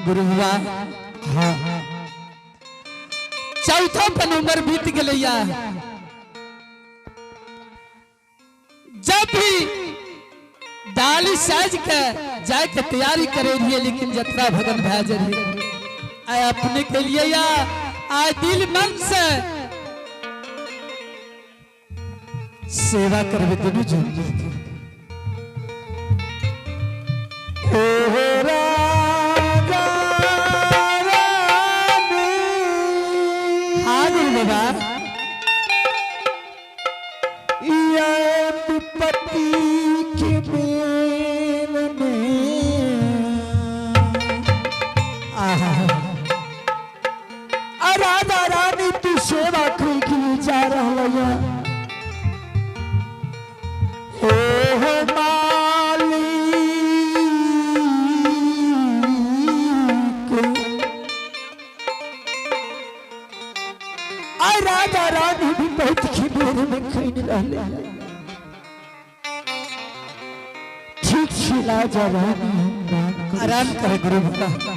गुरु हुआ हाँ चौथा पन उम्र बीत गलैया जब भी डाली साज के जाए के तैयारी करे रही लेकिन जतरा भगन भेज रही आए अपने के लिए या आए दिल मन से सेवा करवे दोनों जरूरी थी हाँ गुरु बाबा पति के बेल में राधा रानी तू सेवा करे के लिए जा रहा है हो राधा रानी भी बहुत खिबेर में खैन रहे ठीक छिला जा रानी आराम करे गुरु बाबा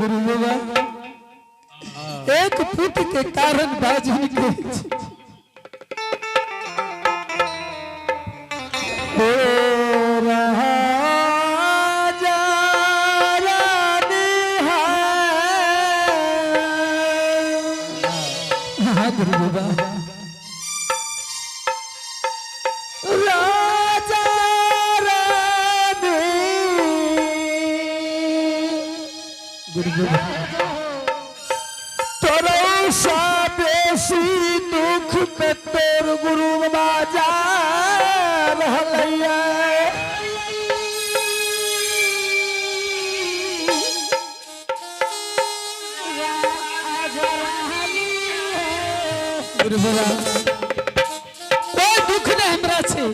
गुरु बाबा एक पुत्र के कारण बाजू के हो रहा जा रानी है। हाँ गुरु बाबा राजा रानी गुरु बाबा तोरो सा बेसी दुख पे तोर गुरु बाजा रहलैया। गुरु बाबा कोई दुख नहीं हमरा छे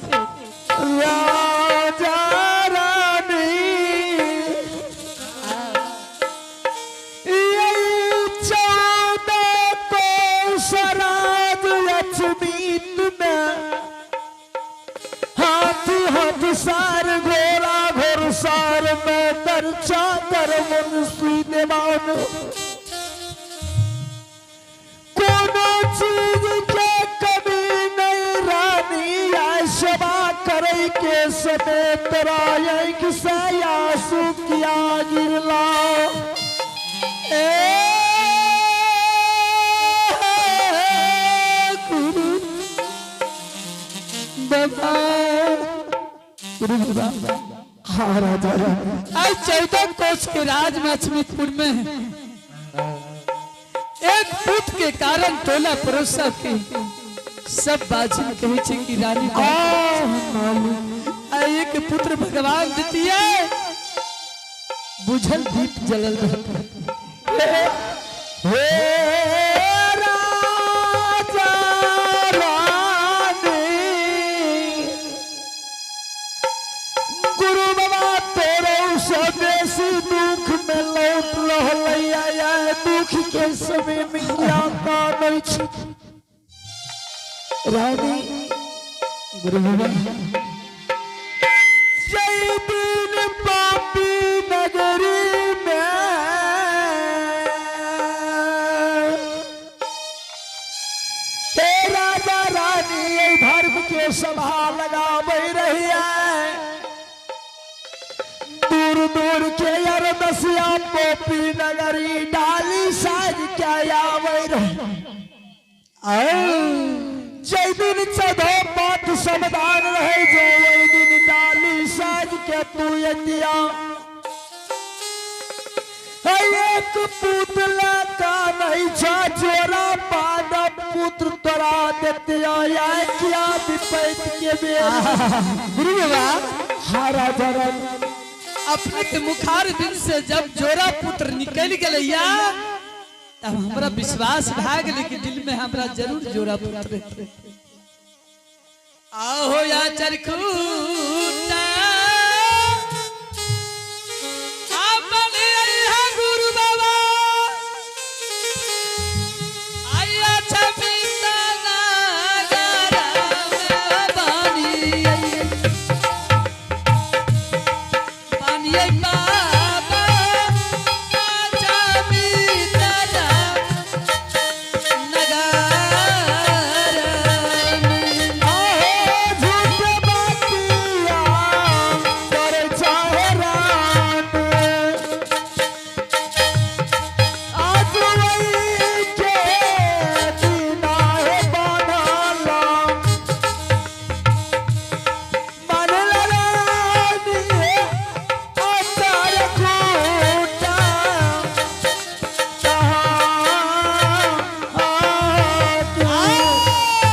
राजा रानी यही 14 कोसराज लक्ष्मीत में हाथी हाथ सार घोड़ा घोड़सार में दर्शा कर मुंशी देवान कोनो चीज के कमी नहीं रानी आय सेवा करे के समय तोरा आँख से आंसू किया गिरला। ए गुरु बाबा गुरु बाबा हाँ राजा आज 14 कोस के राज में लक्ष्मीपुर में एक पुत्र के कारण टोला पड़ोसा के सब बाजी कहे छे कि रानी एक पुत्र भगवान देती है बुझल दीप जलल रहता हे राजा रानी गुरु बाबा तोरो से बेसी दुख में लौट रहलैया या दुख के समय में क्या कानै छी रानी गुरु बाबा जय दिन पापी नगरी में हे राजा रानी ये धर्म के सभा लगावे रही है दूर दूर के अरदसिया पोपी नगरी डाली साज क्या आवे रही जय दिन चढ़ो पाठ समदान रहे जो वही दिन डाली साज के तू यदिया एक पुतला का नहीं छा जोरा पाना पुत्र तोरा देते या क्या विपैत के बेर गुरु बाबा हाँ राजा अपने के मुखार दिन से जब जोरा पुत्र निकल गया तब हमरा विश्वास भाग गेल कि दिल में हमरा जरूर जोरा पुत्र रहते। आओ या चरखूटा आपने आया गुरु बाबा आया छबिता नागारा में बानी बानी बाबा छबिता नगारा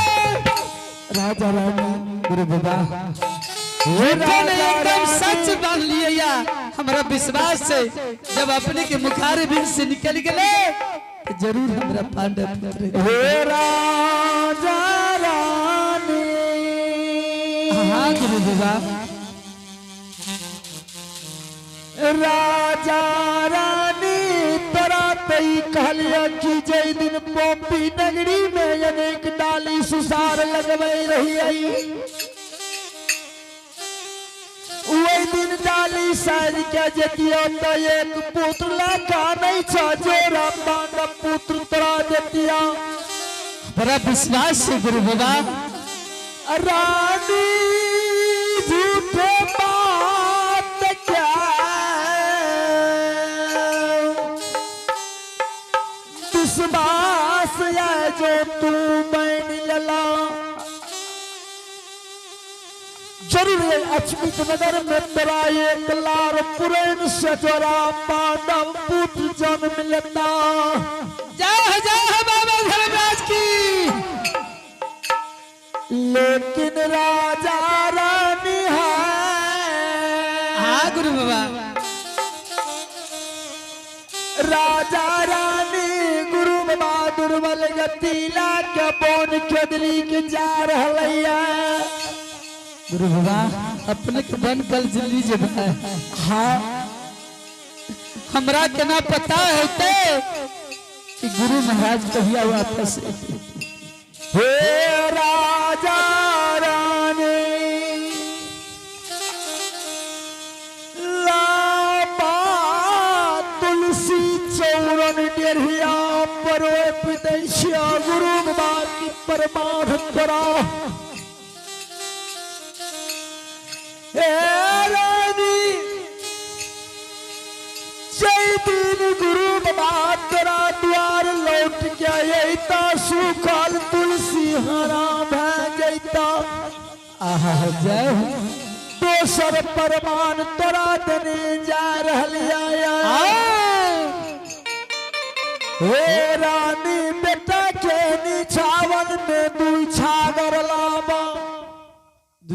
में राजा रानी गुरु बाबा एकदम सच मान लिया या हमारा विश्वास से जब अपने के मुखार बिन से निकल गए तो जरूर हमारा पांडव पुत्र हे राजा रानी हाँ गुरु बाबा राजा रानी तोरा तई कहलिया कि जय दिन पोपी नगरी में अनेक डाली सुसार लगवे रही आई वही दिन डाली साज के जतिया तो एक पुत्र लगा नहीं छ जोरा पांडव पुत्र तोरा जतिया बड़ा विश्वास है गुरु बाबा। रानी झूठे बात क्या विश्वास है जो तू मैंने लला जरूर है अचमित नगर में तेरा एक लार पुरैन सजोरा पांडव पुत्र जन्म लेता। जय बाबा धर्मराज की। लेकिन राजा रानी है हाँ गुरु बाबा। राजा रानी गुरु बाबा दुर्बल गतिला के बोन खेदली के जा रहलैया। गुरु बाबा अपने के बन कल जल्दी जब हाँ हमरा के ना पता है ते कि गुरु महाराज कहिया वापस हे राजा रानी लापा तुलसी चौरन डेढ़िया पर विदेशिया गुरु बाबा की परमार्थ करा। हे रानी जय दिन गुरु बाबा तेरा द्वार लौट के अयता सुखल तुलसी हरा भै जैता। आहा जय हो। दोसर परमान तोरा देने जा रहलिया। हे रानी बेटा के निछावन में दू छागर ला